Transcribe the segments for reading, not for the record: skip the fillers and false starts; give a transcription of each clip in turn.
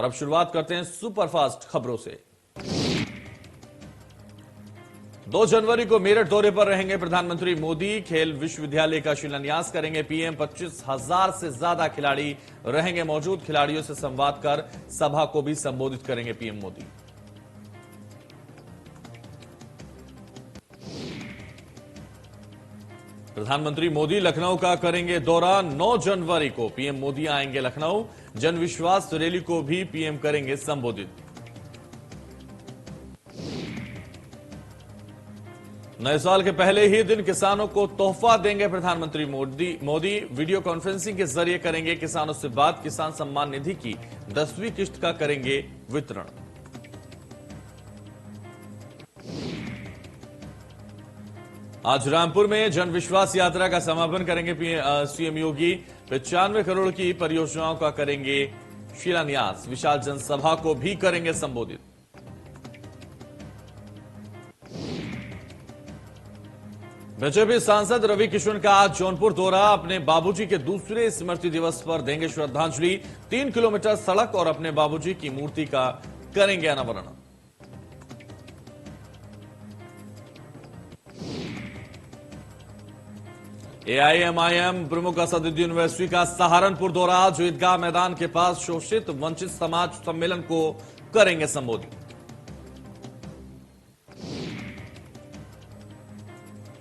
और अब शुरुआत करते हैं सुपरफास्ट खबरों से। 2 जनवरी को मेरठ दौरे पर रहेंगे प्रधानमंत्री मोदी। खेल विश्वविद्यालय का शिलान्यास करेंगे पीएम। 25,000 से ज्यादा खिलाड़ी रहेंगे मौजूद। खिलाड़ियों से संवाद कर सभा को भी संबोधित करेंगे पीएम मोदी। प्रधानमंत्री मोदी लखनऊ का करेंगे दौरा। 9 जनवरी को पीएम मोदी आएंगे लखनऊ। जन विश्वास रैली को भी पीएम करेंगे संबोधित। नए साल के पहले ही दिन किसानों को तोहफा देंगे प्रधानमंत्री मोदी वीडियो कॉन्फ्रेंसिंग के जरिए करेंगे किसानों से बात। किसान सम्मान निधि की 10वीं किश्त का करेंगे वितरण। आज रामपुर में जन विश्वास यात्रा का समापन करेंगे सीएम योगी। 95 करोड़ की परियोजनाओं का करेंगे शिलान्यास। विशाल जनसभा को भी करेंगे संबोधित। बीजेपी सांसद रवि किशन का आज जौनपुर दौरा। अपने बाबूजी के दूसरे स्मृति दिवस पर देंगे श्रद्धांजलि। 3 किलोमीटर सड़क और अपने बाबूजी की मूर्ति का करेंगे अनावरण। एआईएमआईएम प्रमुख असदुद्दीन ओवैसी का सहारनपुर दौरा। आज ईदगाह मैदान के पास शोषित वंचित समाज सम्मेलन को करेंगे संबोधित।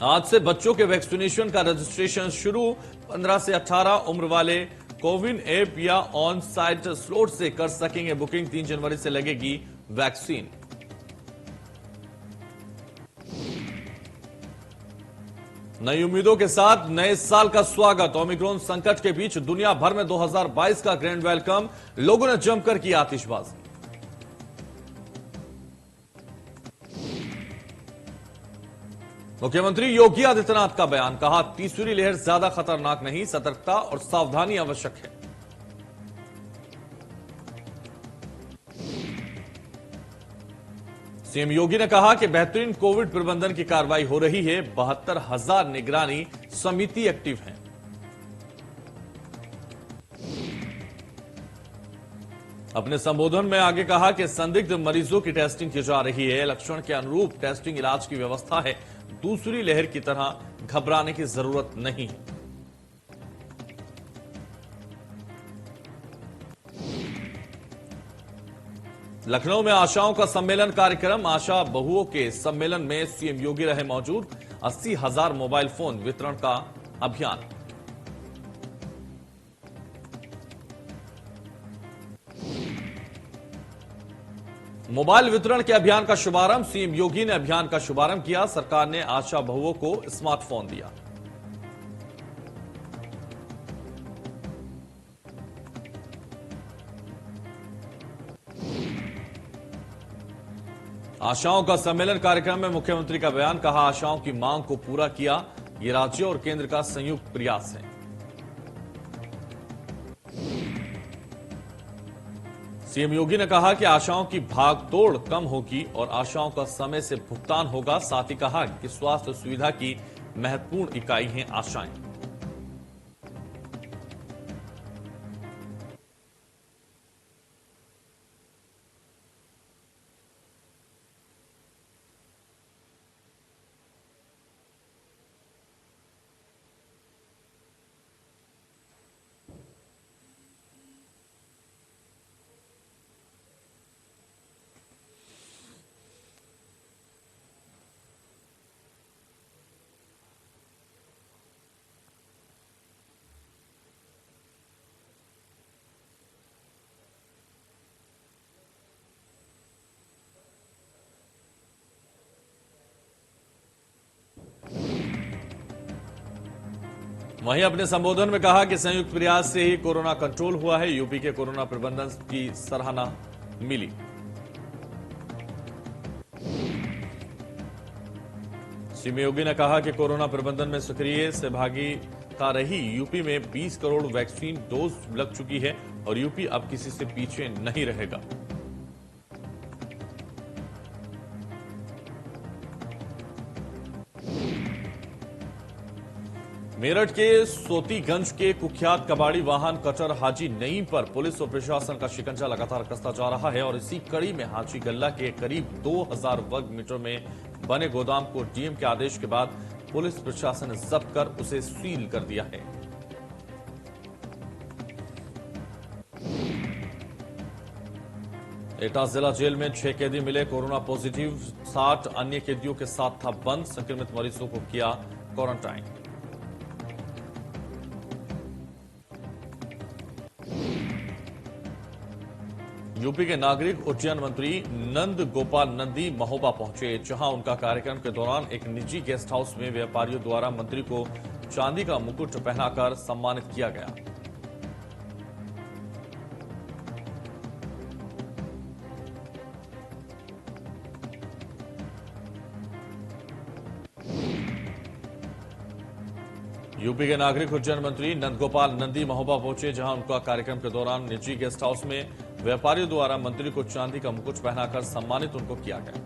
आज से बच्चों के वैक्सीनेशन का रजिस्ट्रेशन शुरू। 15 से 18 उम्र वाले कोविन ऐप या ऑन साइट स्लॉट से कर सकेंगे बुकिंग। 3 जनवरी से लगेगी वैक्सीन। नई उम्मीदों के साथ नए साल का स्वागत। ओमिक्रॉन संकट के बीच दुनिया भर में 2022 का ग्रैंड वेलकम। लोगों ने जमकर की आतिशबाजी। मुख्यमंत्री योगी आदित्यनाथ का बयान। कहा, तीसरी लहर ज्यादा खतरनाक नहीं, सतर्कता और सावधानी आवश्यक है। सीएम योगी ने कहा कि बेहतरीन कोविड प्रबंधन की कार्रवाई हो रही है। 72,000 निगरानी समिति एक्टिव हैं। अपने संबोधन में आगे कहा कि संदिग्ध मरीजों की टेस्टिंग की जा रही है। लक्षण के अनुरूप टेस्टिंग इलाज की व्यवस्था है। दूसरी लहर की तरह घबराने की जरूरत नहीं है। लखनऊ में आशाओं का सम्मेलन कार्यक्रम। आशा बहुओं के सम्मेलन में सीएम योगी रहे मौजूद। 80,000 मोबाइल फोन वितरण का अभियान। मोबाइल वितरण के अभियान का शुभारंभ। सीएम योगी ने अभियान का शुभारंभ किया। सरकार ने आशा बहुओं को स्मार्टफोन दिया। आशाओं का सम्मेलन कार्यक्रम में मुख्यमंत्री का बयान। कहा, आशाओं की मांग को पूरा किया। ये राज्य और केंद्र का संयुक्त प्रयास है। सीएम योगी ने कहा कि आशाओं की भागदौड़ कम होगी और आशाओं का समय से भुगतान होगा। साथ ही कहा कि स्वास्थ्य सुविधा की महत्वपूर्ण इकाई हैं आशाएं। वहीं अपने संबोधन में कहा कि संयुक्त प्रयास से ही कोरोना कंट्रोल हुआ है। यूपी के कोरोना प्रबंधन की सराहना मिली। सीएम योगी ने कहा कि कोरोना प्रबंधन में सक्रिय सहभागिता रही। यूपी में 20 करोड़ वैक्सीन डोज लग चुकी है और यूपी अब किसी से पीछे नहीं रहेगा। मेरठ के सोतीगंज के कुख्यात कबाड़ी वाहन कटर हाजी नईम पर पुलिस और प्रशासन का शिकंजा लगातार कसता जा रहा है और इसी कड़ी में हाजी गल्ला के करीब 2000 वर्ग मीटर में बने गोदाम को डीएम के आदेश के बाद पुलिस प्रशासन ने जब्त कर उसे सील कर दिया है। एटा जिला जेल में 6 कैदी मिले कोरोना पॉजिटिव, 60 अन्य कैदियों के साथ था बंद। संक्रमित मरीजों को किया क्वारंटाइन। यूपी के नागरिक उड्डयन मंत्री नंद गोपाल नंदी महोबा पहुंचे, जहां उनका कार्यक्रम के दौरान एक निजी गेस्ट हाउस में व्यापारियों द्वारा मंत्री को चांदी का मुकुट पहनाकर सम्मानित किया गया। यूपी के नागरिक उड्डयन मंत्री नंदगोपाल नंदी महोबा पहुंचे, जहां उनका कार्यक्रम के दौरान निजी गेस्ट हाउस में व्यापारियों द्वारा मंत्री को चांदी का मुकुट पहनाकर सम्मानित उनको किया गया।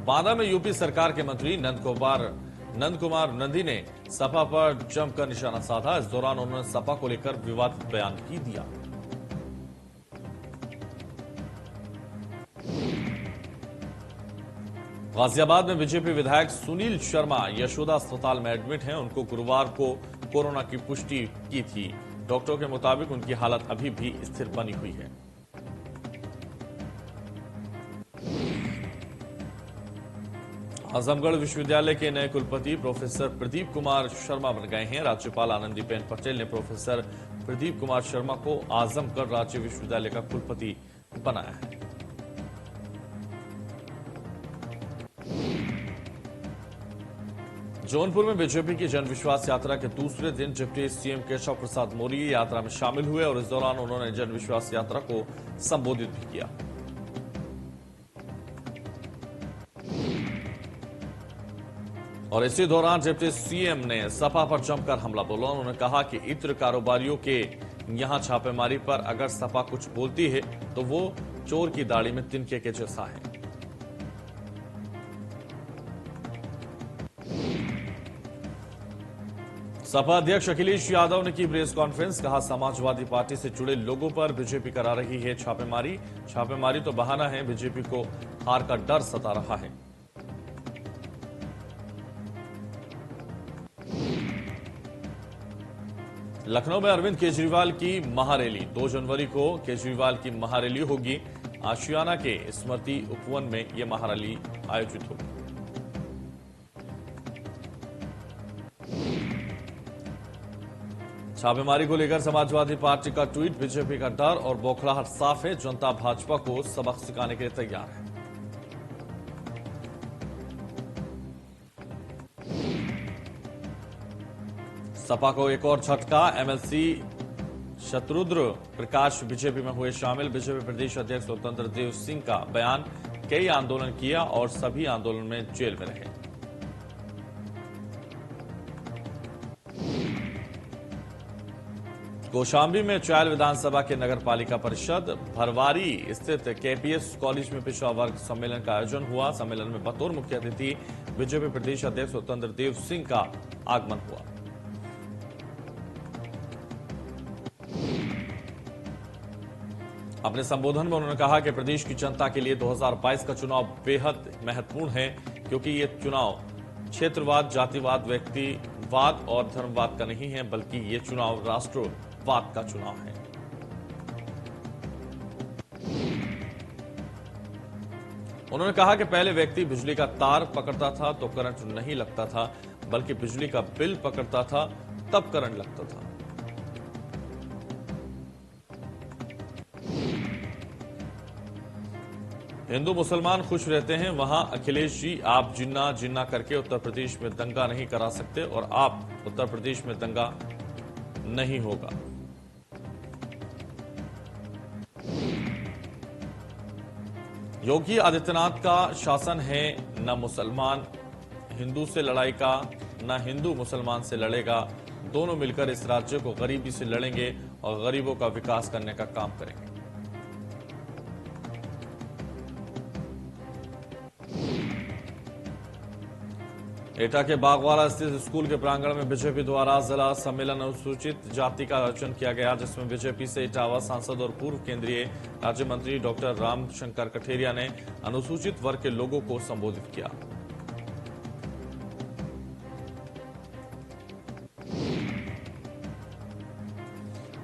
बांदा में यूपी सरकार के मंत्री नंद कुमार नंदी ने सपा पर जमकर निशाना साधा। इस दौरान उन्होंने सपा को लेकर विवादित बयान भी दिया। गाजियाबाद में बीजेपी विधायक सुनील शर्मा यशोदा अस्पताल में एडमिट हैं। उनको गुरुवार को कोरोना की पुष्टि की थी। डॉक्टरों के मुताबिक उनकी हालत अभी भी स्थिर बनी हुई है। आजमगढ़ विश्वविद्यालय के नए कुलपति प्रोफेसर प्रदीप कुमार शर्मा बन गए हैं। राज्यपाल आनंदीबेन पटेल ने प्रोफेसर प्रदीप कुमार शर्मा को आजमगढ़ राज्य विश्वविद्यालय का कुलपति बनाया है। जौनपुर में बीजेपी की जनविश्वास यात्रा के दूसरे दिन डिप्टी सीएम केशव प्रसाद मौर्य यात्रा में शामिल हुए और इस दौरान उन्होंने जनविश्वास यात्रा को संबोधित भी किया। और इसी दौरान डिप्टी सीएम ने सपा पर जमकर हमला बोला। उन्होंने कहा कि इत्र कारोबारियों के यहां छापेमारी पर अगर सपा कुछ बोलती है तो वो चोर की दाढ़ी में तिनके के जैसा है। सपा अध्यक्ष अखिलेश यादव ने की प्रेस कॉन्फ्रेंस, कहा समाजवादी पार्टी से जुड़े लोगों पर बीजेपी करा रही है छापेमारी तो बहाना है, बीजेपी को हार का डर सता रहा है। लखनऊ में अरविंद केजरीवाल की महारैली, 2 जनवरी को केजरीवाल की महारैली होगी। आशियाना के स्मृति उपवन में यह महारैली आयोजित होगी। छापेमारी को लेकर समाजवादी पार्टी का ट्वीट, बीजेपी का डर और बौखलाहट साफ है, जनता भाजपा को सबक सिखाने के लिए तैयार है। सपा को एक और झटका, एमएलसी शत्रुद्र प्रकाश बीजेपी में हुए शामिल। बीजेपी प्रदेश अध्यक्ष स्वतंत्र देव सिंह का बयान, कई आंदोलन किया और सभी आंदोलन में जेल में रहे। कौशाम्बी में चायल विधानसभा के नगर पालिका परिषद भरवारी स्थित केपीएस कॉलेज में पिछड़ा वर्ग सम्मेलन का आयोजन हुआ। सम्मेलन में बतौर मुख्य अतिथि बीजेपी प्रदेश अध्यक्ष स्वतंत्र देव सिंह का आगमन हुआ। अपने संबोधन में उन्होंने कहा कि प्रदेश की जनता के लिए 2022 का चुनाव बेहद महत्वपूर्ण है, क्योंकि ये चुनाव क्षेत्रवाद, जातिवाद, व्यक्तिवाद और धर्मवाद का नहीं है, बल्कि ये चुनाव राष्ट्रवाद का चुनाव है। उन्होंने कहा कि पहले व्यक्ति बिजली का तार पकड़ता था तो करंट नहीं लगता था, बल्कि बिजली का बिल पकड़ता था तब करंट लगता था। हिंदू मुसलमान खुश रहते हैं, वहां अखिलेश जी आप जिन्ना जिन्ना करके उत्तर प्रदेश में दंगा नहीं करा सकते और आप उत्तर प्रदेश में दंगा नहीं होगा। योगी आदित्यनाथ का शासन है, न मुसलमान हिंदू से लड़ाई का, न हिंदू मुसलमान से लड़ेगा। दोनों मिलकर इस राज्य को गरीबी से लड़ेंगे और गरीबों का विकास करने का काम करेंगे। एटा के बागवाला स्थित स्कूल के प्रांगण में बीजेपी द्वारा जिला सम्मेलन अनुसूचित जाति का आयोजन किया गया, जिसमें बीजेपी से इटावा सांसद और पूर्व केंद्रीय राज्य मंत्री डॉक्टर रामशंकर कठेरिया ने अनुसूचित वर्ग के लोगों को संबोधित किया।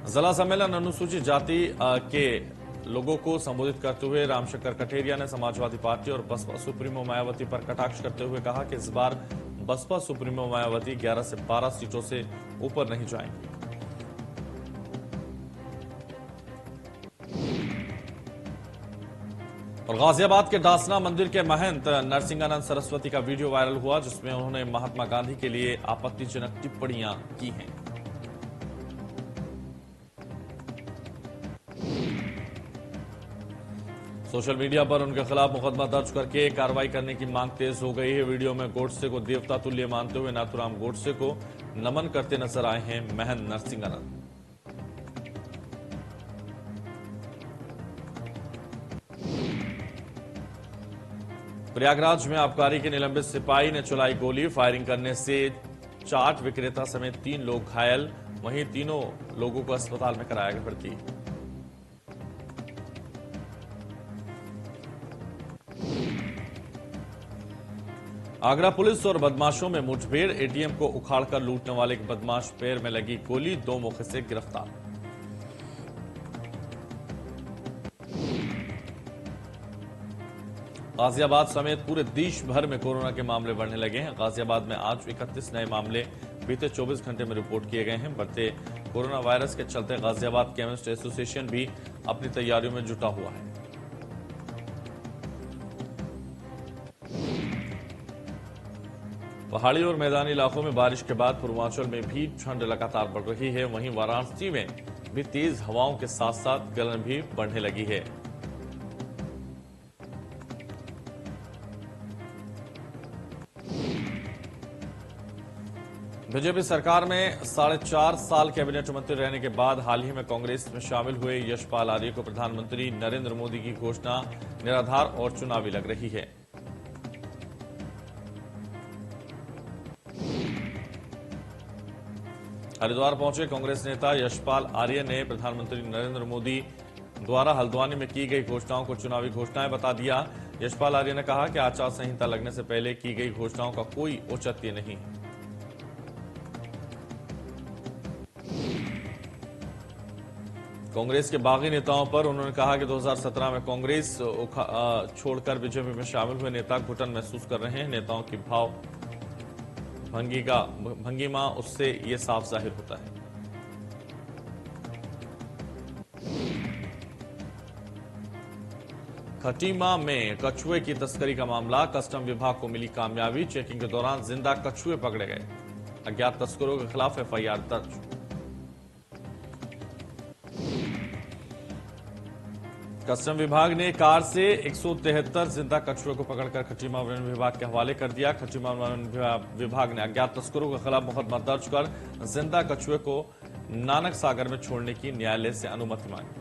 जिला सम्मेलन अनुसूचित जाति के लोगों को संबोधित करते हुए रामशंकर कठेरिया ने समाजवादी पार्टी और बसपा सुप्रीमो मायावती पर कटाक्ष करते हुए कहा कि इस बार बसपा सुप्रीमो मायावती 11 से 12 सीटों से ऊपर नहीं जाएंगी। और गाजियाबाद के दासना मंदिर के महंत नरसिंहानंद सरस्वती का वीडियो वायरल हुआ, जिसमें उन्होंने महात्मा गांधी के लिए आपत्तिजनक टिप्पणियां की हैं। सोशल मीडिया पर उनके खिलाफ मुकदमा दर्ज करके कार्रवाई करने की मांग तेज हो गई है। वीडियो में गोडसे को देवता तुल्य मानते हुए नाथुराम गोडसे को नमन करते नजर आए हैं महंत नरसिंहानंद। प्रयागराज में आबकारी के निलंबित सिपाही ने चलाई गोली, फायरिंग करने से चाट विक्रेता समेत 3 लोग घायल, वहीं तीनों लोगों को अस्पताल में कराया गया भर्ती। आगरा पुलिस और बदमाशों में मुठभेड़, एटीएम को उखाड़कर लूटने वाले एक बदमाश पैर में लगी गोली, 2 मौके से गिरफ्तार। गाजियाबाद समेत पूरे देश भर में कोरोना के मामले बढ़ने लगे हैं। गाजियाबाद में आज 31 नए मामले बीते 24 घंटे में रिपोर्ट किए गए हैं। बढ़ते कोरोना वायरस के चलते गाजियाबाद केमिस्ट एसोसिएशन भी अपनी तैयारियों में जुटा हुआ है। पहाड़ी और मैदानी इलाकों में बारिश के बाद पूर्वांचल में भी ठंड लगातार बढ़ रही है। वहीं वाराणसी में भी तेज हवाओं के साथ साथ गलन भी बढ़ने लगी है। बीजेपी सरकार में 4.5 साल कैबिनेट मंत्री रहने के बाद हाल ही में कांग्रेस में शामिल हुए यशपाल आर्य को प्रधानमंत्री नरेंद्र मोदी की घोषणा निराधार और चुनावी लग रही है। हरिद्वार पहुंचे कांग्रेस नेता यशपाल आर्य ने प्रधानमंत्री नरेंद्र मोदी द्वारा हल्द्वानी में की गई घोषणाओं को चुनावी घोषणाएं बता दिया। यशपाल आर्य ने कहा कि आचार संहिता लगने से पहले की गई घोषणाओं का कोई औचित्य नहीं। कांग्रेस के बागी नेताओं पर उन्होंने कहा कि 2017 में कांग्रेस छोड़कर बीजेपी में शामिल हुए नेता घुटन महसूस कर रहे हैं। नेताओं की भाव भंगिमा उससे ये साफ जाहिर होता है। खटीमा में कछुए की तस्करी का मामला, कस्टम विभाग को मिली कामयाबी, चेकिंग के दौरान जिंदा कछुए पकड़े गए, अज्ञात तस्करों के खिलाफ एफआईआर दर्ज। कस्टम विभाग ने कार से 173 जिंदा कछुए को पकड़कर खटीमा वन विभाग के हवाले कर दिया। खटीमा वन विभाग ने अज्ञात तस्करों के खिलाफ मुकदमा दर्ज कर जिंदा कछुए को नानक सागर में छोड़ने की न्यायालय से अनुमति मांगी।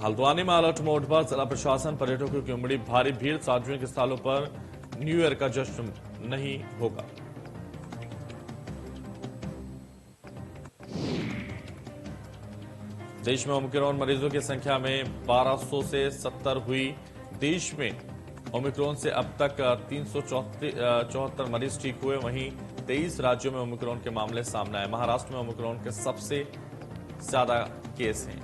हल्द्वानी में अलर्ट मोड पर जिला प्रशासन, पर्यटकों की उमड़ी भारी भीड़, सार्वजनिक स्थलों पर न्यू ईयर का जश्न नहीं होगा। देश में ओमिक्रॉन मरीजों की संख्या में 1200 से 70 हुई। देश में ओमिक्रॉन से अब तक 374 मरीज ठीक हुए। वहीं 23 राज्यों में ओमिक्रॉन के मामले सामने आए। महाराष्ट्र में ओमिक्रॉन के सबसे ज्यादा केस हैं।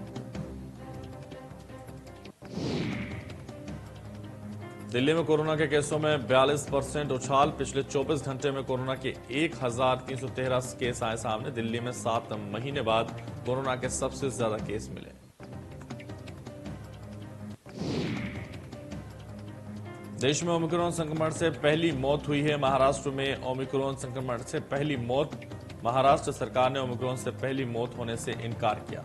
दिल्ली में कोरोना के केसों में 42% उछाल, पिछले 24 घंटे में कोरोना के 1313 केस आए सामने। दिल्ली में 7 महीने बाद कोरोना के सबसे ज्यादा केस मिले। देश में ओमिक्रॉन संक्रमण से पहली मौत हुई है। महाराष्ट्र में ओमिक्रॉन संक्रमण से पहली मौत। महाराष्ट्र सरकार ने ओमिक्रॉन से पहली मौत होने से इनकार किया।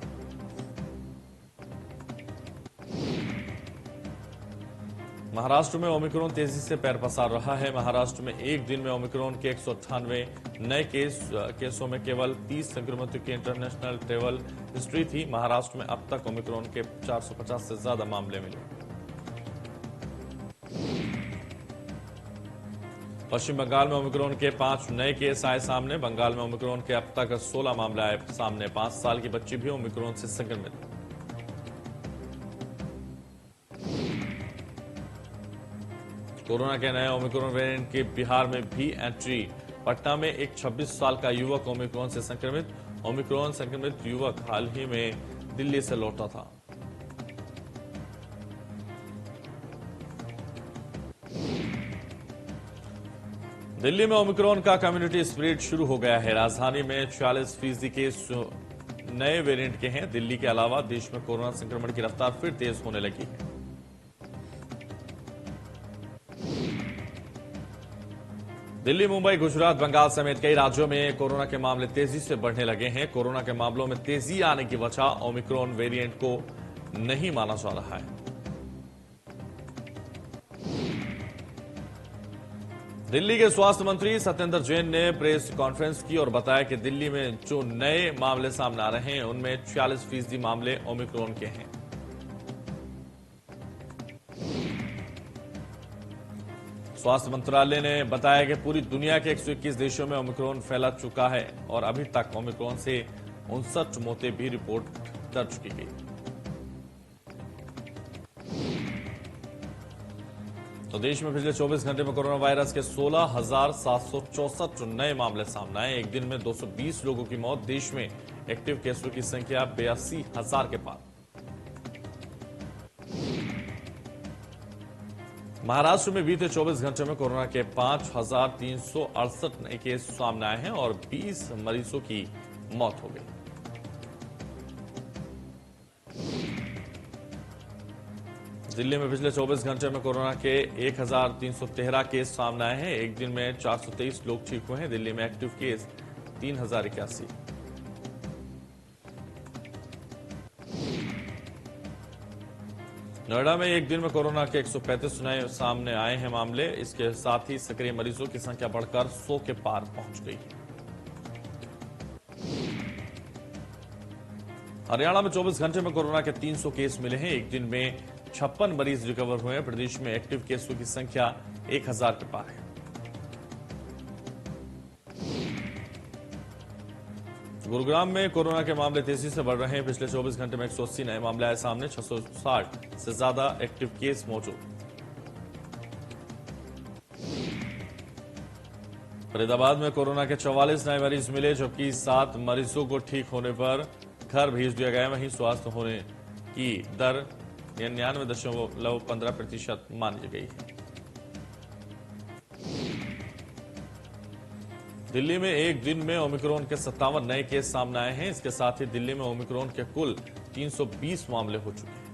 महाराष्ट्र में ओमिक्रॉन तेजी से पैर पसार रहा है। महाराष्ट्र में एक दिन में ओमिक्रॉन के 198 नए केसों में केवल 30 संक्रमितों की इंटरनेशनल ट्रैवल हिस्ट्री थी। महाराष्ट्र में अब तक ओमिक्रॉन के 450 से ज्यादा मामले मिले। पश्चिम बंगाल में ओमिक्रॉन के 5 नए केस आए सामने। बंगाल में ओमिक्रॉन के अब तक 16 मामले आए सामने। 5 साल की बच्ची भी ओमिक्रॉन से संक्रमित। कोरोना के नए ओमिक्रॉन वेरिएंट के बिहार में भी एंट्री। पटना में एक 26 साल का युवक ओमिक्रॉन से संक्रमित। ओमिक्रॉन संक्रमित युवक हाल ही में दिल्ली से लौटा था। दिल्ली में ओमिक्रॉन का कम्युनिटी स्प्रेड शुरू हो गया है। राजधानी में 46% केस नए वेरिएंट के हैं। दिल्ली के अलावा देश में कोरोना संक्रमण की रफ्तार फिर तेज होने लगी है। दिल्ली, मुंबई, गुजरात, बंगाल समेत कई राज्यों में कोरोना के मामले तेजी से बढ़ने लगे हैं। कोरोना के मामलों में तेजी आने की वजह ओमिक्रॉन वेरिएंट को नहीं माना जा रहा है। दिल्ली के स्वास्थ्य मंत्री सत्येंद्र जैन ने प्रेस कॉन्फ्रेंस की और बताया कि दिल्ली में जो नए मामले सामने आ रहे हैं उनमें 46% मामले ओमिक्रॉन के हैं। स्वास्थ्य मंत्रालय ने बताया कि पूरी दुनिया के 121 देशों में ओमिक्रॉन फैला चुका है और अभी तक ओमिक्रॉन से 59 मौतें भी रिपोर्ट दर्ज की गई। तो देश में पिछले 24 घंटे में कोरोना वायरस के 16,764 नए मामले सामने आए। एक दिन में 220 लोगों की मौत। देश में एक्टिव केसों की संख्या 82,000 के पार। महाराष्ट्र में बीते 24 घंटे में कोरोना के 5,368 नए केस सामने आए हैं और 20 मरीजों की मौत हो गई। दिल्ली में पिछले 24 घंटे में कोरोना के 1,313 केस सामने आए हैं। एक दिन में 423 लोग ठीक हुए हैं। दिल्ली में एक्टिव केस 3,081। नोएडा में एक दिन में कोरोना के 135 नए सामने आए हैं मामले। इसके साथ ही सक्रिय मरीजों की संख्या बढ़कर 100 के पार पहुंच गई है। हरियाणा में 24 घंटे में कोरोना के 300 केस मिले हैं। एक दिन में 56 मरीज रिकवर हुए हैं। प्रदेश में एक्टिव केसों की संख्या 1,000 के पार है। गुरुग्राम में कोरोना के मामले तेजी से बढ़ रहे हैं। पिछले 24 घंटे में 180 नए मामले आए सामने। 660 से ज्यादा एक्टिव केस मौजूद। फरीदाबाद में कोरोना के 44 नए मरीज मिले, जबकि 7 मरीजों को ठीक होने पर घर भेज दिया गया। वहीं स्वस्थ होने की दर 99.15% मानी गई है। दिल्ली में एक दिन में ओमिक्रॉन के 57 नए केस सामने आए हैं। इसके साथ ही दिल्ली में ओमिक्रॉन के कुल 320 मामले हो चुके हैं।